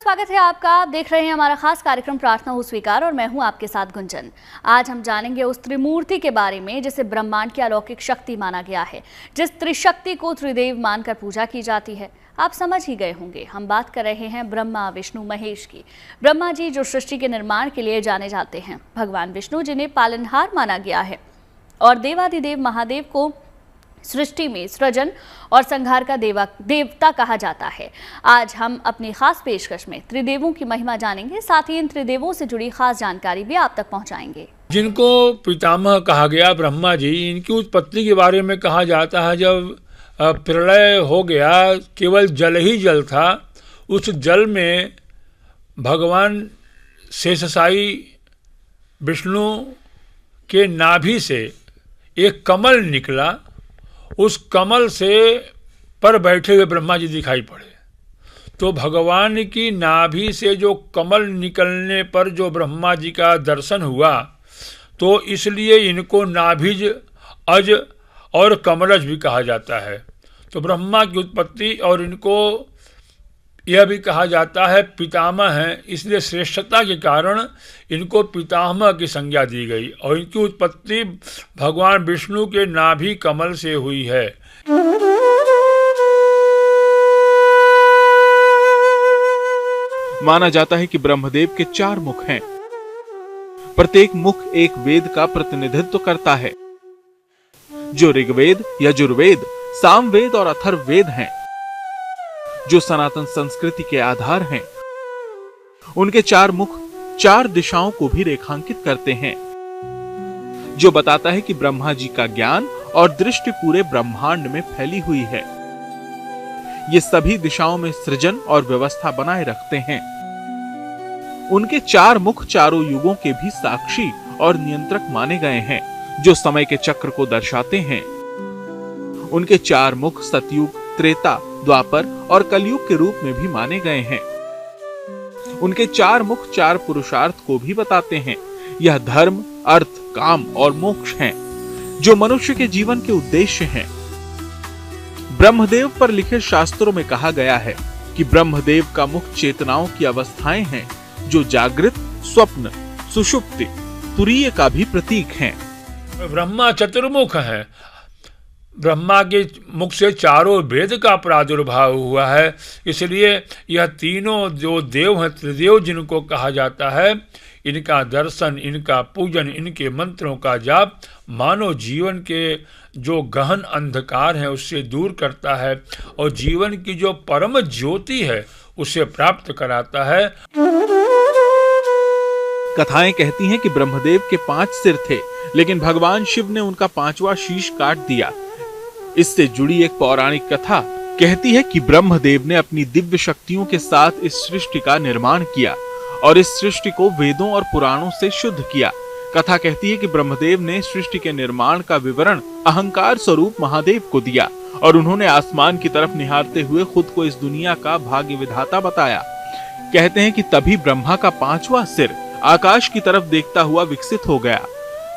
स्वागत है आपका। आप देख रहे हैं हमारा खास कार्यक्रम प्रार्थना हो स्वीकार और मैं हूं आपके साथ गुंजन। आज हम जानेंगे उस त्रिमूर्ति के बारे में जिसे ब्रह्मांड की अलौकिक शक्ति माना गया है, जिस त्रिशक्ति को त्रिदेव मानकर पूजा की जाती है। आप समझ ही गए होंगे, हम बात कर रहे हैं ब्रह्मा विष्णु महेश की। ब्रह्मा जी जो सृष्टि के निर्माण के लिए जाने जाते हैं, भगवान विष्णु जिन्हें पालनहार माना गया है, और देवाधिदेव महादेव को सृष्टि में सृजन और संहार का देवता कहा जाता है। आज हम अपनी खास पेशकश में त्रिदेवों की महिमा जानेंगे, साथ ही इन त्रिदेवों से जुड़ी खास जानकारी भी आप तक पहुंचाएंगे। जिनको पितामह कहा गया ब्रह्मा जी, इनकी उत्पत्ति के बारे में कहा जाता है जब प्रलय हो गया, केवल जल ही जल था। उस जल में भगवान शेषशायी विष्णु के नाभि से एक कमल निकला। उस कमल से पर बैठे हुए ब्रह्मा जी दिखाई पड़े। तो भगवान की नाभि से जो कमल निकलने पर जो ब्रह्मा जी का दर्शन हुआ, तो इसलिए इनको नाभिज, अज और कमलज भी कहा जाता है। तो ब्रह्मा की उत्पत्ति, और इनको यह भी कहा जाता है पितामह हैं, इसलिए श्रेष्ठता के कारण इनको पितामह की संज्ञा दी गई, और इनकी उत्पत्ति भगवान विष्णु के नाभि कमल से हुई है। माना जाता है कि ब्रह्मदेव के 4 मुख हैं। प्रत्येक मुख एक वेद का प्रतिनिधित्व करता है, जो ऋग्वेद, यजुर्वेद, सामवेद और अथर्ववेद हैं, जो सनातन संस्कृति के आधार हैं। उनके 4 मुख 4 दिशाओं को भी रेखांकित करते हैं, जो बताता है कि ब्रह्मा जी का ज्ञान और दृष्टि पूरे ब्रह्मांड में फैली हुई है। ये सभी दिशाओं में सृजन और व्यवस्था बनाए रखते हैं। उनके 4 मुख चारों युगों के भी साक्षी और नियंत्रक माने गए हैं, जो समय के चक्र को दर्शाते हैं। उनके 4 मुख सतयुग, त्रेता, द्वापर और कलयुग के रूप में भी माने गए हैं। उनके 4 मुख 4 पुरुषार्थ को भी बताते हैं। यह धर्म, अर्थ, काम और मोक्ष हैं, जो मनुष्य के जीवन के उद्देश्य हैं। ब्रह्मदेव पर लिखे शास्त्रों में कहा गया है कि ब्रह्मदेव का मुख चेतनाओं की अवस्थाएं हैं, जो जागृत, स्वप्न, सुषुप्ति, तुरीय का भी प्रतीक हैं। ब्रह्मा चतुर्मुख है। ब्रह्मा के मुख से चारों वेद का प्रादुर्भाव हुआ है, इसलिए यह तीनों जो देव हैं, त्रिदेव जिनको कहा जाता है, इनका दर्शन, इनका पूजन, इनके मंत्रों का जाप मानव जीवन के जो गहन अंधकार है उससे दूर करता है, और जीवन की जो परम ज्योति है उसे प्राप्त कराता है। कथाएं कहती हैं कि ब्रह्मदेव के 5 सिर थे, लेकिन भगवान शिव ने उनका 5वां शीश काट दिया। इससे जुड़ी एक पौराणिक कथा कहती है कि ब्रह्मदेव ने अपनी दिव्य शक्तियों के साथ इस सृष्टि का निर्माण किया और इस सृष्टि को वेदों और पुराणों से शुद्ध किया। कथा कहती है कि ब्रह्मदेव ने सृष्टि के निर्माण का विवरण अहंकार स्वरूप महादेव को दिया, और उन्होंने आसमान की तरफ निहारते हुए खुद को इस दुनिया का भाग्य विधाता बताया। कहते हैं कि तभी ब्रह्मा का 5वां सिर आकाश की तरफ देखता हुआ विकसित हो गया।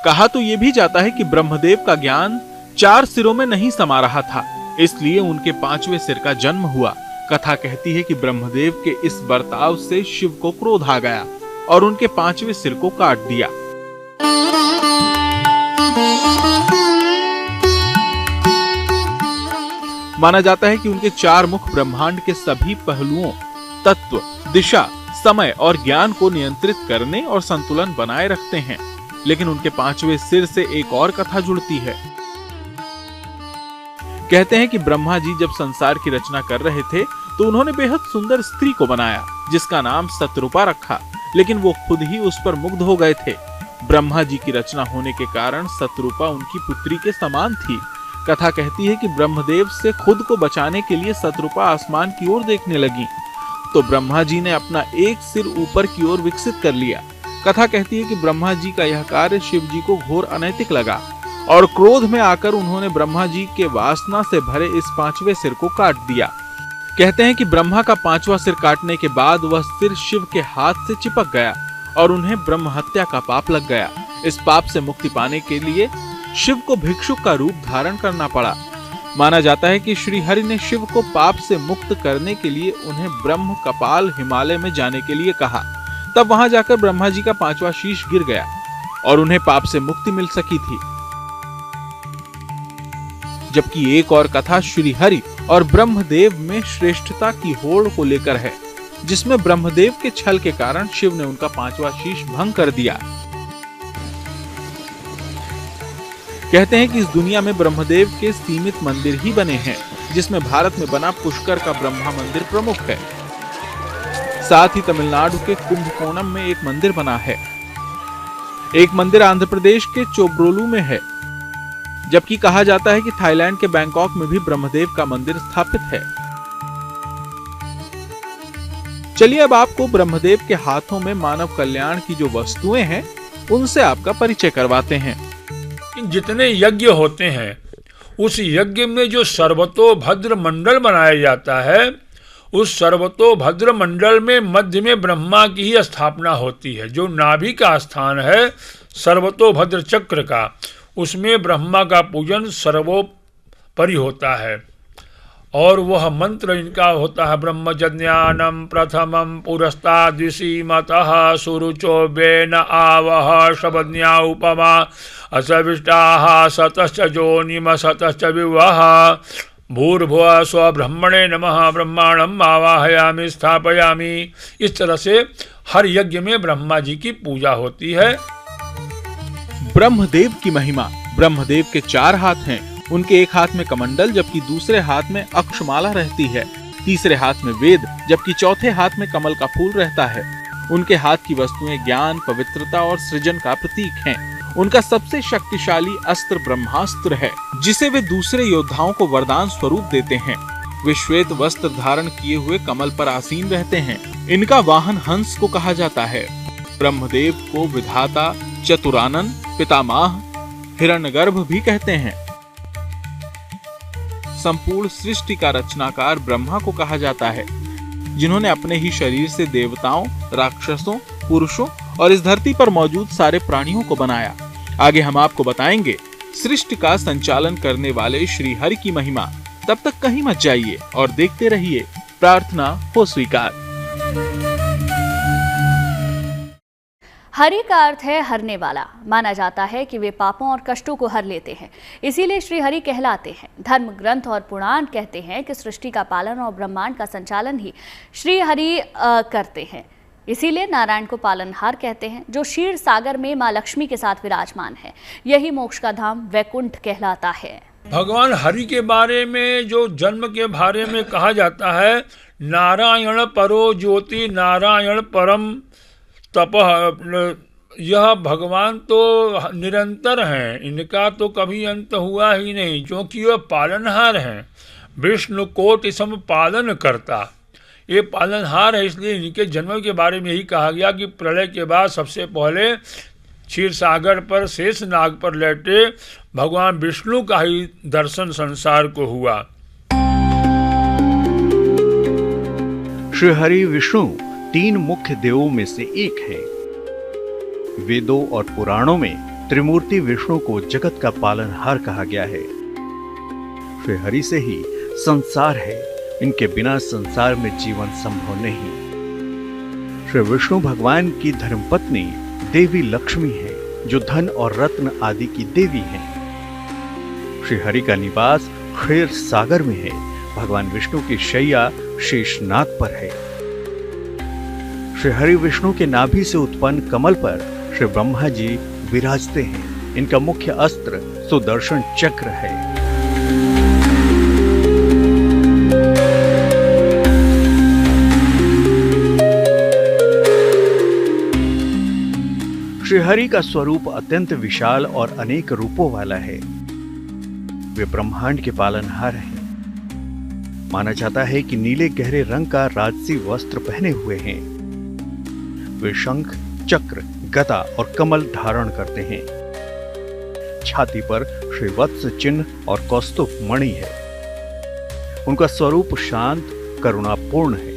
कहा तो यह भी जाता है कि ब्रह्मदेव का ज्ञान 4 सिरों में नहीं समा रहा था, इसलिए उनके 5वें सिर का जन्म हुआ। कथा कहती है कि ब्रह्मदेव के इस बर्ताव से शिव को क्रोध आ गया और उनके 5वें सिर को काट दिया। माना जाता है कि उनके 4 मुख ब्रह्मांड के सभी पहलुओं, तत्व, दिशा, समय और ज्ञान को नियंत्रित करने और संतुलन बनाए रखते हैं। लेकिन उनके 5वें सिर से एक और कथा जुड़ती है। कहते हैं कि ब्रह्मा जी जब संसार की रचना कर रहे थे, तो उन्होंने बेहद सुंदर स्त्री को बनाया, जिसका नाम सतरूपा रखा, लेकिन वो खुद ही उस पर मुग्ध हो गए थे। ब्रह्मा जी की रचना होने के कारण सतरूपा उनकी पुत्री के समान थी। कथा कहती है कि ब्रह्मदेव से खुद को बचाने के लिए सतरूपा आसमान की ओर देखने लगी, तो ब्रह्मा जी ने अपना एक सिर ऊपर की ओर विकसित कर लिया। कथा कहती है कि ब्रह्मा जी का यह कार्य शिव जी को घोर अनैतिक लगा, और क्रोध में आकर उन्होंने ब्रह्मा जी के वासना से भरे इस 5वें सिर को काट दिया। कहते हैं कि ब्रह्मा का 5वां सिर काटने के बाद वह सिर शिव के हाथ से चिपक गया और उन्हें ब्रह्म हत्या का पाप लग गया। इस पाप से मुक्ति पाने के लिए शिव को भिक्षुक का रूप धारण करना पड़ा। माना जाता है कि श्री हरि ने शिव को पाप से मुक्त करने के लिए उन्हें ब्रह्म कपाल हिमालय में जाने के लिए कहा। तब वहां जाकर ब्रह्मा जी का 5वां शीश गिर गया और उन्हें पाप से मुक्ति मिल सकी थी। जबकि एक और कथा श्री हरि और ब्रह्मदेव में श्रेष्ठता की होड़ को लेकर है, जिसमें ब्रह्मदेव के छल के कारण शिव ने उनका 5वां शीश भंग कर दिया। कहते हैं कि इस दुनिया में ब्रह्मदेव के सीमित मंदिर ही बने हैं, जिसमें भारत में बना पुष्कर का ब्रह्मा मंदिर प्रमुख है। साथ ही तमिलनाडु के कुंभकोणम में एक मंदिर बना है। एक मंदिर आंध्र प्रदेश के चोब्रोलू में है, जबकि कहा जाता है कि थाईलैंड के बैंकॉक में भी ब्रह्मदेव का मंदिर स्थापित है। चलिए अब आपको ब्रह्मदेव के हाथों में मानव कल्याण की जो वस्तुएं हैं, उनसे आपका परिचय करवाते हैं। जितने यज्ञ होते हैं, उस यज्ञ में जो सर्वतोभद्र मंडल बनाया जाता है, उस सर्वतोभद्र मंडल में मध्य में ब्रह्मा की ही स्थापना होती है। जो नाभि का स्थान है सर्वतोभद्र चक्र का, उसमें ब्रह्मा का पूजन सर्वोपरि होता है। और वह मंत्र इनका होता है, ब्रह्मज्ञानम प्रथमम पुरस्ताद्विसीमतः सुरुचो वेन आवह शबज्ञा उपमा असविष्टाः सतश्च जोनिम सतश्च विवह भूर्भुवः स्वब्रह्मणे नमः ब्रह्माणम आवाहयामि स्थापयामि। इस तरह से हर यज्ञ में ब्रह्मा जी की पूजा होती है। ब्रह्मदेव की महिमा। ब्रह्मदेव के 4 हाथ हैं। उनके एक हाथ में कमंडल, जबकि दूसरे हाथ में अक्षमाला रहती है। तीसरे हाथ में वेद, जबकि चौथे हाथ में कमल का फूल रहता है। उनके हाथ की वस्तुएं ज्ञान, पवित्रता और सृजन का प्रतीक हैं। उनका सबसे शक्तिशाली अस्त्र ब्रह्मास्त्र है, जिसे वे दूसरे योद्धाओं को वरदान स्वरूप देते हैं। वे श्वेत वस्त्र धारण किए हुए कमल पर आसीन रहते हैं। इनका वाहन हंस को कहा जाता है। ब्रह्मदेव को विधाता, चतुरानन, पितामह, हिरण्यगर्भ भी कहते हैं। संपूर्ण सृष्टि का रचनाकार ब्रह्मा को कहा जाता है, जिन्होंने अपने ही शरीर से देवताओं, राक्षसों, पुरुषों और इस धरती पर मौजूद सारे प्राणियों को बनाया। आगे हम आपको बताएंगे सृष्टि का संचालन करने वाले श्री हरि की महिमा। तब तक कहीं मत जाइए और देखते रहिए प्रार्थना हो स्वीकार। हरि का अर्थ है हरने वाला। माना जाता है कि वे पापों और कष्टों को हर लेते हैं, इसीलिए श्री हरि कहलाते हैं। धर्म ग्रंथ और पुराण कहते हैं कि सृष्टि का पालन और ब्रह्मांड का संचालन ही श्री हरि करते हैं। इसीलिए नारायण को पालनहार कहते हैं, जो क्षीर सागर में माँ लक्ष्मी के साथ विराजमान है। यही मोक्ष का धाम वैकुंठ कहलाता है। भगवान हरि के बारे में, जो जन्म के बारे में कहा जाता है, नारायण परो ज्योति नारायण परम तपः। यह भगवान तो निरंतर हैं, इनका तो कभी अंत हुआ ही नहीं, क्योंकि वह पालनहार हैं। विष्णु कोटि सम पालन करता, ये पालनहार है। इसलिए इनके जन्म के बारे में यही कहा गया कि प्रलय के बाद सबसे पहले क्षीर सागर पर शेष नाग पर लेटे भगवान विष्णु का ही दर्शन संसार को हुआ। श्री हरि विष्णु 3 मुख्य देवों में से एक है। वेदों और पुराणों में त्रिमूर्ति विष्णु को जगत का पालनहार कहा गया है। श्री हरि से ही संसार है, इनके बिना संसार में जीवन संभव नहीं। श्री विष्णु भगवान की धर्मपत्नी देवी लक्ष्मी है, जो धन और रत्न आदि की देवी है। श्री हरि का निवास क्षीर सागर में है। भगवान विष्णु की शैया शेषनाग पर है। श्री हरि विष्णु के नाभि से उत्पन्न कमल पर श्री ब्रह्मा जी विराजते हैं। इनका मुख्य अस्त्र सुदर्शन चक्र है। श्री हरि का स्वरूप अत्यंत विशाल और अनेक रूपों वाला है। वे ब्रह्मांड के पालनहार हैं। माना जाता है कि नीले गहरे रंग का राजसी वस्त्र पहने हुए हैं। वे शंख, चक्र, गदा और कमल धारण करते हैं। छाती पर श्रीवत्स चिन्ह और कौस्तुभ मणि है। उनका स्वरूप शांत, करुणापूर्ण है।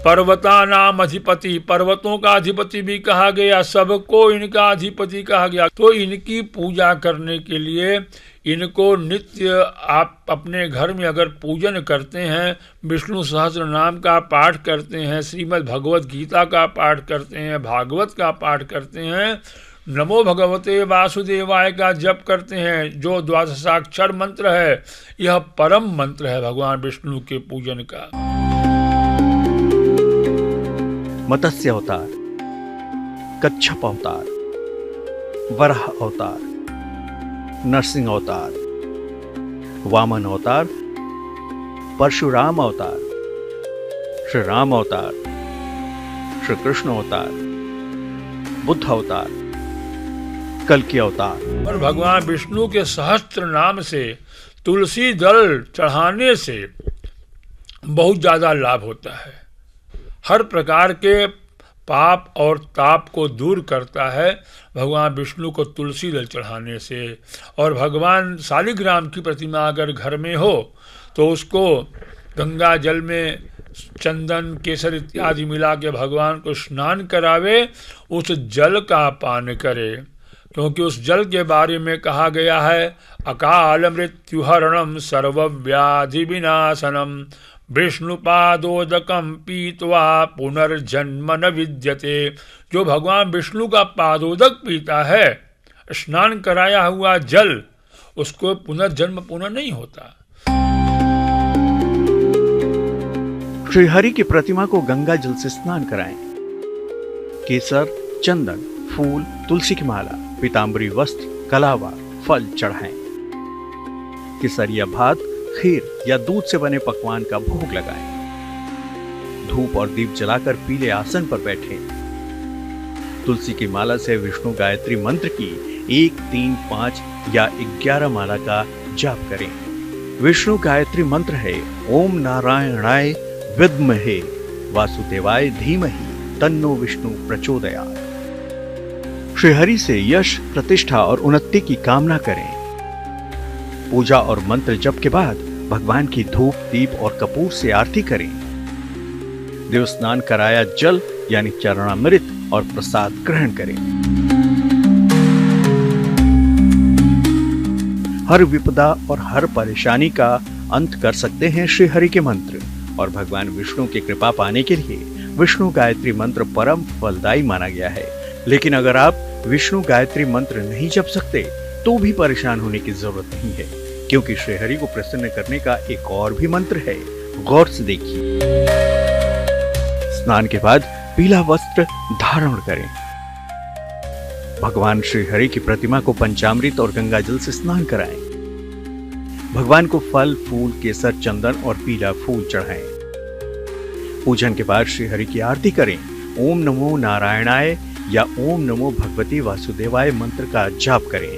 पर्वता नाम अधिपति, पर्वतों का अधिपति भी कहा गया, सबको इनका अधिपति कहा गया। तो इनकी पूजा करने के लिए इनको नित्य आप अपने घर में अगर पूजन करते हैं, विष्णु सहस्त्र नाम का पाठ करते हैं, श्रीमद् भगवत गीता का पाठ करते हैं, भागवत का पाठ करते हैं, नमो भगवते वासुदेवाय का जप करते हैं, जो द्वादशाक्षर मंत्र है, यह परम मंत्र है भगवान विष्णु के पूजन का। मत्स्य अवतार, कच्छप अवतार, वराह अवतार, नरसिंह अवतार, वामन अवतार, परशुराम अवतार, श्री राम अवतार, श्री कृष्ण अवतार, बुद्ध अवतार, कल्कि अवतार। और भगवान विष्णु के सहस्त्र नाम से तुलसी दल चढ़ाने से बहुत ज्यादा लाभ होता है। हर प्रकार के पाप और ताप को दूर करता है भगवान विष्णु को तुलसी दल चढ़ाने से। और भगवान शालिग्राम की प्रतिमा अगर घर में हो तो उसको गंगा जल में चंदन केसर इत्यादि मिला के भगवान को स्नान करावे, उस जल का पान करे, क्योंकि उस जल के बारे में कहा गया है अकाल मृत्युहरणम सर्वव्याधि विनाशनम विष्णुपादोदकम पीत्वा पुनर्जन्म न विद्यते। जो भगवान विष्णु का पादोदक पीता है, स्नान कराया हुआ जल, उसको पुनर्जन्म पुनः नहीं होता। श्रीहरि की प्रतिमा को गंगा जल से स्नान कराएं। केसर, चंदन, फूल, तुलसी की माला, पीतांबरी वस्त्र, कलावा, फल चढ़ाएं। केसरिया भात, खीर या दूध से बने पकवान का भोग लगाएं। धूप और दीप जलाकर पीले आसन पर बैठें। तुलसी की माला से विष्णु गायत्री मंत्र की 1, 3, 5 या 11 माला का जाप करें। विष्णु गायत्री मंत्र है ओम नारायणाय विद्महे वासुदेवाय धीमहि तन्नो विष्णु प्रचोदयात्। श्रीहरि से यश, प्रतिष्ठा और उन्नति की कामना करें। पूजा और मंत्र जप के बाद भगवान की धूप, दीप और कपूर से आरती करें। देव स्नान कराया जल यानी चरणामृत और प्रसाद ग्रहण करें। हर विपदा और हर परेशानी का अंत कर सकते हैं श्रीहरि के मंत्र, और भगवान विष्णु की कृपा पाने के लिए विष्णु गायत्री मंत्र परम फलदायी माना गया है। लेकिन अगर आप विष्णु गायत्री मंत्र नहीं जप सकते तो भी परेशान होने की जरूरत नहीं है, क्योंकि श्रीहरि को प्रसन्न करने का एक और भी मंत्र है, गौर से देखिए। स्नान के बाद पीला वस्त्र धारण करें। भगवान श्रीहरि की प्रतिमा को पंचामृत और गंगा जल से स्नान कराएं। भगवान को फल, फूल, केसर, चंदन और पीला फूल चढ़ाएं। पूजन के बाद श्रीहरि की आरती करें। ओम नमो नारायणाय या ओम नमो भगवती वासुदेवाय मंत्र का जाप करें।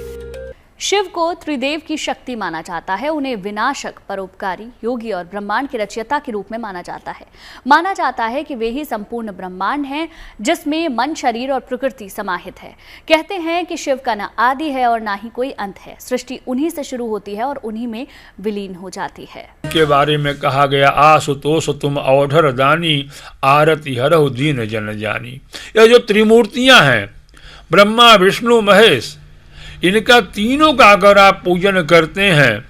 शिव को त्रिदेव की शक्ति माना जाता है। उन्हें विनाशक, परोपकारी, योगी और ब्रह्मांड के रचयिता के रूप में माना जाता है। माना जाता है कि वे ही संपूर्ण ब्रह्मांड हैं, जिसमें मन, शरीर और प्रकृति समाहित है। कहते हैं कि शिव का न आदि है और ना ही कोई अंत है। सृष्टि उन्हीं से शुरू होती है और उन्हीं में विलीन हो जाती है। के बारे में कहा गया आशुतोष तुम अवधर दानी आरती हरहु दीन जन जानी। यह जो त्रिमूर्तियां हैं, ब्रह्मा, विष्णु, महेश, इनका तीनों का अगर आप पूजन करते हैं,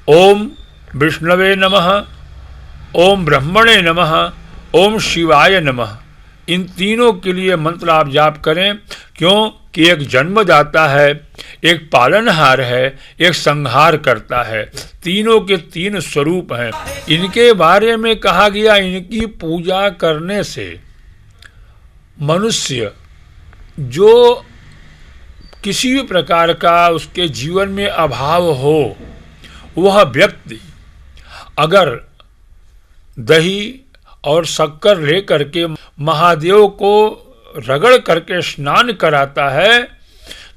ओम विष्णवे नमः, ओम ब्रह्मणे नमः, ओम शिवाय नमः, इन तीनों के लिए मंत्र आप जाप करें। क्यों कि एक जन्मदाता है, एक पालनहार है, एक संहार करता है। तीनों के तीन स्वरूप हैं। इनके बारे में कहा गया इनकी पूजा करने से मनुष्य जो किसी भी प्रकार का उसके जीवन में अभाव हो, वह व्यक्ति अगर दही और शक्कर लेकर के महादेव को रगड़ करके स्नान कराता है,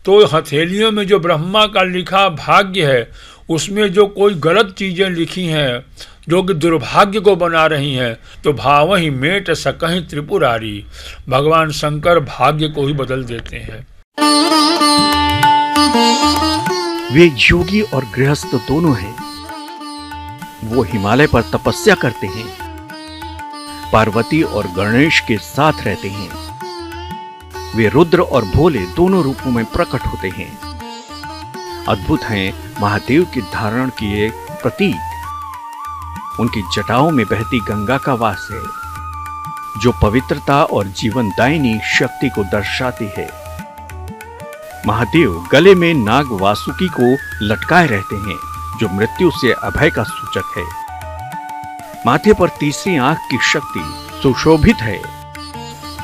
तो हथेलियों में जो ब्रह्मा का लिखा भाग्य है, उसमें जो कोई गलत चीजें लिखी हैं जो कि दुर्भाग्य को बना रही हैं, तो भाव ही मेट सकहीं त्रिपुरारी, भगवान शंकर भाग्य को ही बदल देते हैं। वे योगी और गृहस्थ दोनों हैं। वो हिमालय पर तपस्या करते हैं। पार्वती और गणेश के साथ रहते हैं। वे रुद्र और भोले दोनों रूपों में प्रकट होते हैं। अद्भुत हैं महादेव की धारण किए प्रतीक। उनकी जटाओं में बहती गंगा का वास है, जो पवित्रता और जीवनदायिनी शक्ति को दर्शाती है। महादेव गले में नाग वासुकी को लटकाए रहते हैं, जो मृत्यु से अभय का सूचक है। माथे पर तीसरी आंख की शक्ति सुशोभित है,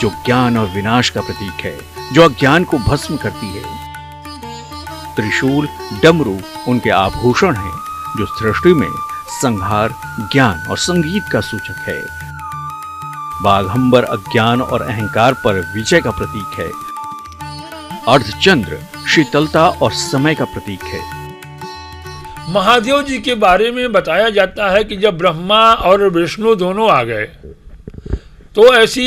जो ज्ञान और विनाश का प्रतीक है, जो अज्ञान को भस्म करती है। त्रिशूल डमरू उनके आभूषण हैं, जो सृष्टि में संहार, ज्ञान और संगीत का सूचक है। बाघंबर अज्ञान और अहंकार पर विजय का प्रतीक है। अर्धचंद्र शीतलता और समय का प्रतीक है। महादेव जी के बारे में बताया जाता है कि जब ब्रह्मा और विष्णु दोनों आ गए तो ऐसी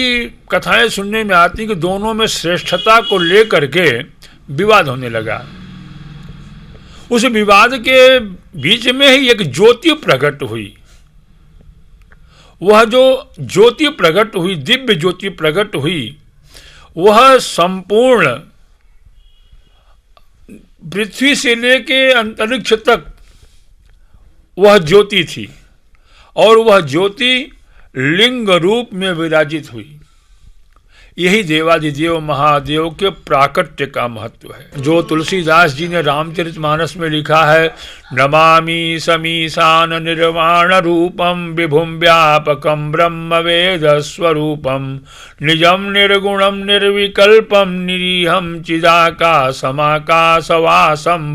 कथाएं सुनने में आती कि दोनों में श्रेष्ठता को लेकर के विवाद होने लगा। उस विवाद के बीच में ही एक ज्योति प्रकट हुई। वह जो ज्योति प्रकट हुई, दिव्य ज्योति प्रकट हुई, वह संपूर्ण पृथ्वी से लेके अंतरिक्ष तक वह ज्योति थी और वह ज्योति लिंग रूप में विराजित हुई। यही देवादिदेव महादेव के प्राकट्य का महत्व है, जो तुलसीदास जी ने रामचरितमानस में लिखा है। नमामि समीशान निर्वाण रूपम विभुम व्यापकम ब्रह्म वेद स्वरूपम निजम निर्गुणम निर्विकल्पम निरीहम चिदाकाशमाकाशवासम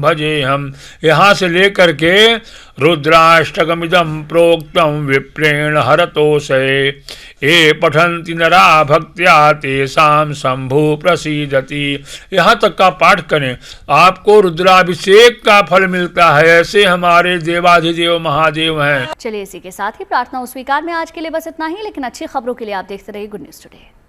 भजेहम। यहाँ से लेकर के रुद्राष्टकमिदं प्रोक्तम विप्रेण हरतोषये ये पठन्ति नरा भक्त्या तेषां शंभु प्रसीदति। यहाँ तक का पाठ करें, आपको रुद्राभिषेक का फल मिलता है। ऐसे हमारे देवाधिदेव महादेव हैं। चलिए इसी के साथ ही प्रार्थना स्वीकार में आज के लिए बस इतना ही, लेकिन अच्छी खबरों के लिए आप देखते रहिए गुड न्यूज टुडे।